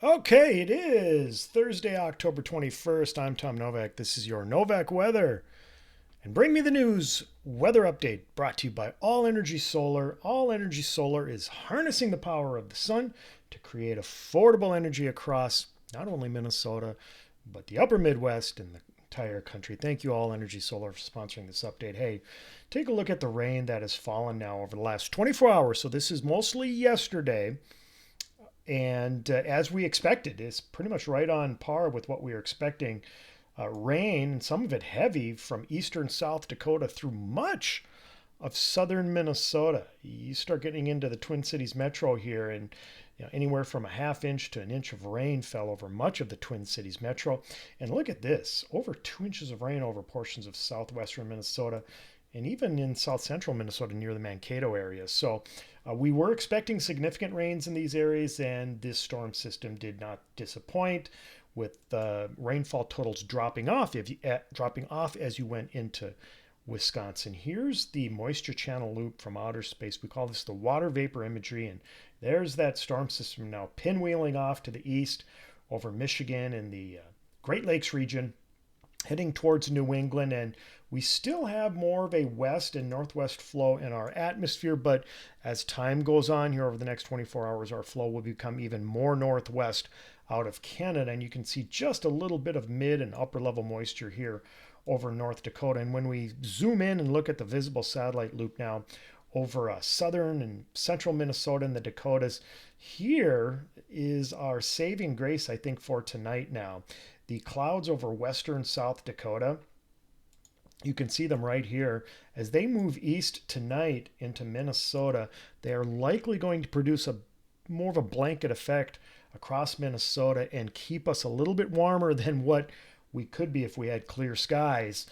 Okay, it is Thursday, October 21st. I'm Tom Novak. This is your Novak Weather. And bring me the news weather update brought to you by All Energy Solar. All Energy Solar is harnessing the power of the sun to create affordable energy across not only Minnesota, but the upper Midwest and the entire country. Thank you, All Energy Solar, for sponsoring this update. Hey, take a look at the rain that has fallen now over the last 24 hours. So this is mostly yesterday. And as we expected, it's pretty much right on par with what we were expecting. Rain, some of it heavy, from eastern South Dakota through much of southern Minnesota. You start getting into the Twin Cities metro here, and anywhere from a half inch to an inch of rain fell over much of the Twin Cities metro. And look at this, over 2 inches of rain over portions of southwestern Minnesota and even in south central Minnesota near the Mankato area. So we were expecting significant rains in these areas, and this storm system did not disappoint, with rainfall totals dropping off as you went into Wisconsin. Here's the moisture channel loop from outer space. We call this the water vapor imagery, and there's that storm system now pinwheeling off to the east over Michigan and the Great Lakes region, heading towards New England. And we still have more of a west and northwest flow in our atmosphere, but as time goes on here over the next 24 hours, our flow will become even more northwest out of Canada, and you can see just a little bit of mid and upper level moisture here over North Dakota. And when we zoom in and look at the visible satellite loop now over southern and central Minnesota and the Dakotas, here is our saving grace, I think, for tonight now. The clouds over western South Dakota, you can see them right here. As they move east tonight into Minnesota, they are likely going to produce a more of a blanket effect across Minnesota and keep us a little bit warmer than what we could be if we had clear skies.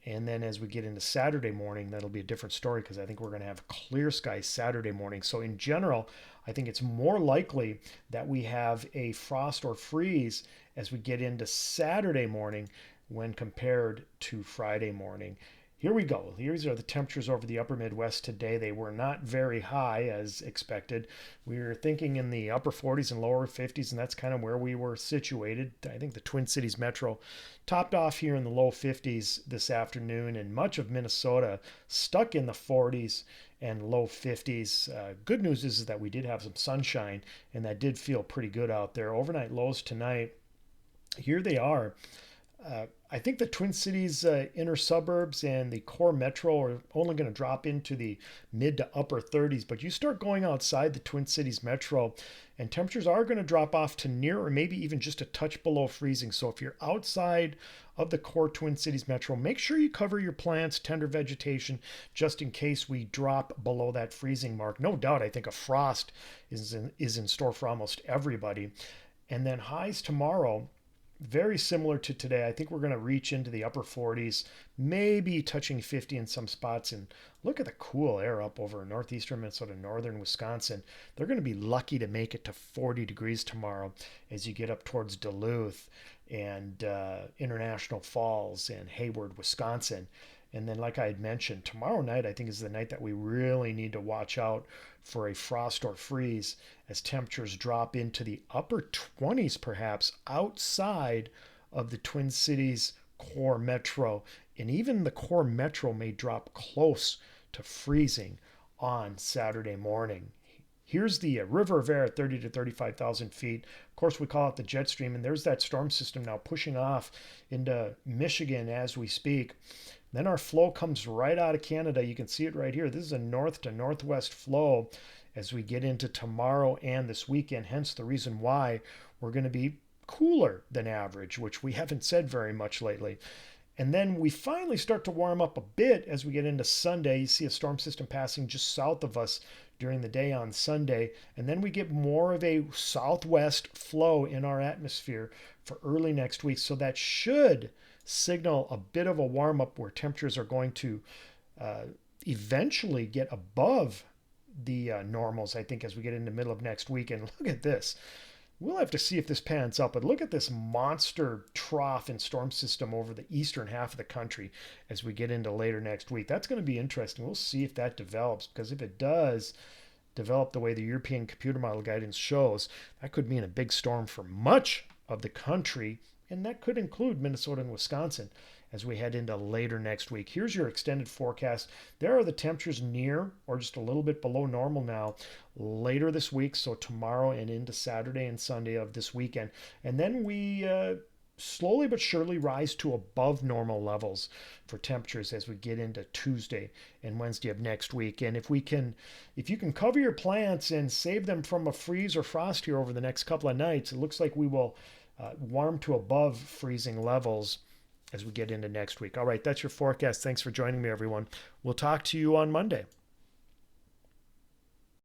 And then as we get into Saturday morning, that'll be a different story, because I think we're going to have clear skies Saturday morning. So in general, I think it's more likely that we have a frost or freeze as we get into Saturday morning when compared to Friday morning. Here we go. These are the temperatures over the upper Midwest today. They were not very high as expected. We were thinking in the upper 40s and lower 50s, and that's kind of where we were situated. I think the Twin Cities metro topped off here in the low 50s this afternoon, and much of Minnesota stuck in the 40s and low 50s. Good news is that we did have some sunshine, and that did feel pretty good out there. Overnight lows tonight, here they are. I think the Twin Cities inner suburbs and the core metro are only going to drop into the mid to upper 30s, but you start going outside the Twin Cities metro and temperatures are going to drop off to near or maybe even just a touch below freezing. So if you're outside of the core Twin Cities metro, make sure you cover your plants, tender vegetation, just in case we drop below that freezing mark. No doubt, I think a frost is in store for almost everybody. And then highs tomorrow, very similar to today. I think we're going to reach into the upper 40s, maybe touching 50 in some spots. And look at the cool air up over northeastern Minnesota, northern Wisconsin. They're going to be lucky to make it to 40 degrees tomorrow as you get up towards Duluth and International Falls and Hayward, Wisconsin. And then, like I had mentioned, tomorrow night I think is the night that we really need to watch out for a frost or freeze as temperatures drop into the upper 20s, perhaps outside of the Twin Cities core metro. And even the core metro may drop close to freezing on Saturday morning. Here's the river of air at 30 to 35,000 feet. Of course, we call it the jet stream, and there's that storm system now pushing off into Michigan as we speak. Then our flow comes right out of Canada. You can see it right here. This is a north to northwest flow as we get into tomorrow and this weekend. Hence the reason why we're going to be cooler than average, which we haven't said very much lately. And then we finally start to warm up a bit as we get into Sunday. You see a storm system passing just south of us during the day on Sunday. And then we get more of a southwest flow in our atmosphere for early next week. So that should signal a bit of a warm up where temperatures are going to eventually get above the normals, I think, as we get into the middle of next week. And look at this. We'll have to see if this pans out, but look at this monster trough and storm system over the eastern half of the country as we get into later next week. That's going to be interesting. We'll see if that develops, because if it does, develop the way the European computer model guidance shows, that could mean a big storm for much of the country, and that could include Minnesota and Wisconsin as we head into later next week. Here's your extended forecast. There are the temperatures near or just a little bit below normal now later this week, so tomorrow and into Saturday and Sunday of this weekend. And then we slowly but surely rise to above normal levels for temperatures as we get into Tuesday and Wednesday of next week. And if you can cover your plants and save them from a freeze or frost here over the next couple of nights, it looks like we will warm to above freezing levels as we get into next week. All right, that's your forecast. Thanks for joining me, everyone. We'll talk to you on Monday.